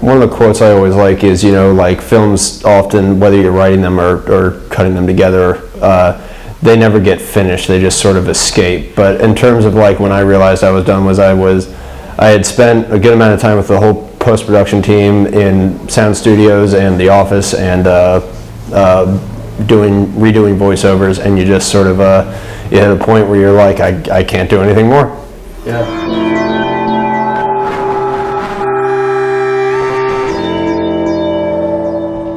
one of the quotes I always like is, like films often, whether you're writing them or cutting them together, they never get finished. They just sort of escape. But in terms of like when I realized I was done I had spent a good amount of time with the whole post-production team in sound studios and the office and redoing voiceovers, and you just sort of you hit a point where you're like, I can't do anything more. Yeah.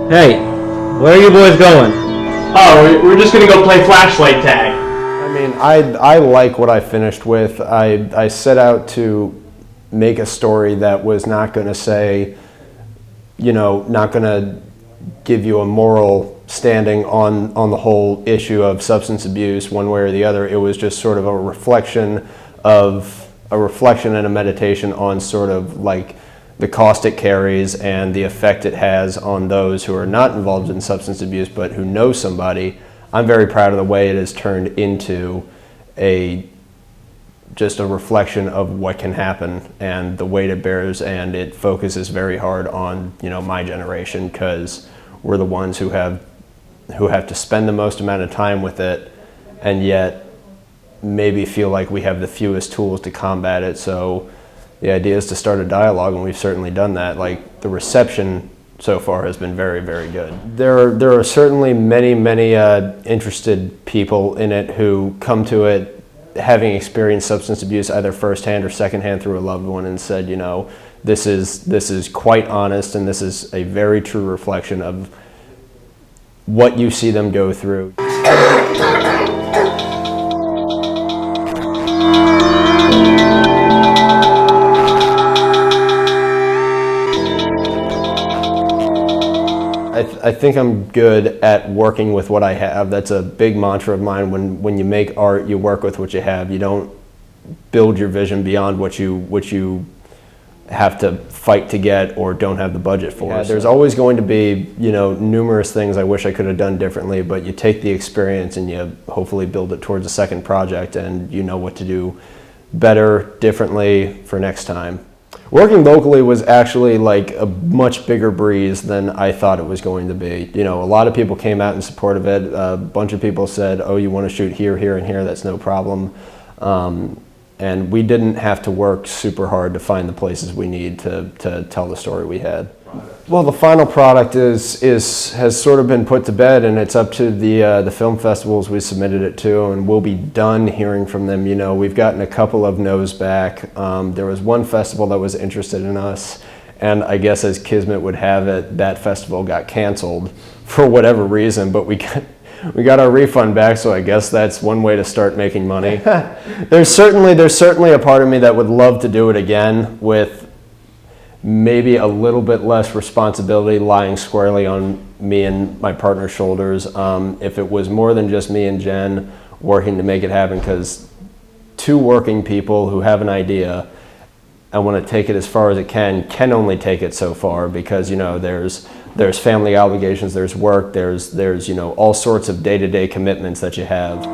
Hey, where are you boys going? Oh, we're just gonna go play flashlight tag. I mean, I like what I finished with. I set out to make a story that was not going to say, not going to give you a moral standing on the whole issue of substance abuse one way or the other. It was just sort of a reflection and a meditation on sort of like the cost it carries and the effect it has on those who are not involved in substance abuse but who know somebody. I'm very proud of the way it has turned into just a reflection of what can happen and the weight it bears, and it focuses very hard on my generation, because we're the ones who have to spend the most amount of time with it and yet maybe feel like we have the fewest tools to combat it. So the idea is to start a dialogue, and we've certainly done that. Like, the reception so far has been very, very good. There are certainly many interested people in it who come to it having experienced substance abuse either firsthand or secondhand through a loved one, and said, this is quite honest, and this is a very true reflection of what you see them go through. I think I'm good at working with what I have. That's a big mantra of mine. When you make art, you work with what you have. You don't build your vision beyond what you have to fight to get or don't have the budget for. Yeah, there's always going to be, numerous things I wish I could have done differently, but you take the experience and you hopefully build it towards a second project, and you know what to do better, differently for next time. Working locally was actually like a much bigger breeze than I thought it was going to be. A lot of people came out in support of it. A bunch of people said, oh, you want to shoot here, here, and here, that's no problem. And we didn't have to work super hard to find the places we need to tell the story we had. Well, the final product has sort of been put to bed, and it's up to the film festivals we submitted it to, and we'll be done hearing from them. We've gotten a couple of no's back. There was one festival that was interested in us, and I guess as Kismet would have it, that festival got canceled for whatever reason, but we got our refund back, so I guess that's one way to start making money. There's certainly a part of me that would love to do it again with maybe a little bit less responsibility lying squarely on me and my partner's shoulders. If it was more than just me and Jen working to make it happen, because two working people who have an idea and want to take it as far as it can only take it so far, because there's family obligations, there's work, there's all sorts of day-to-day commitments that you have.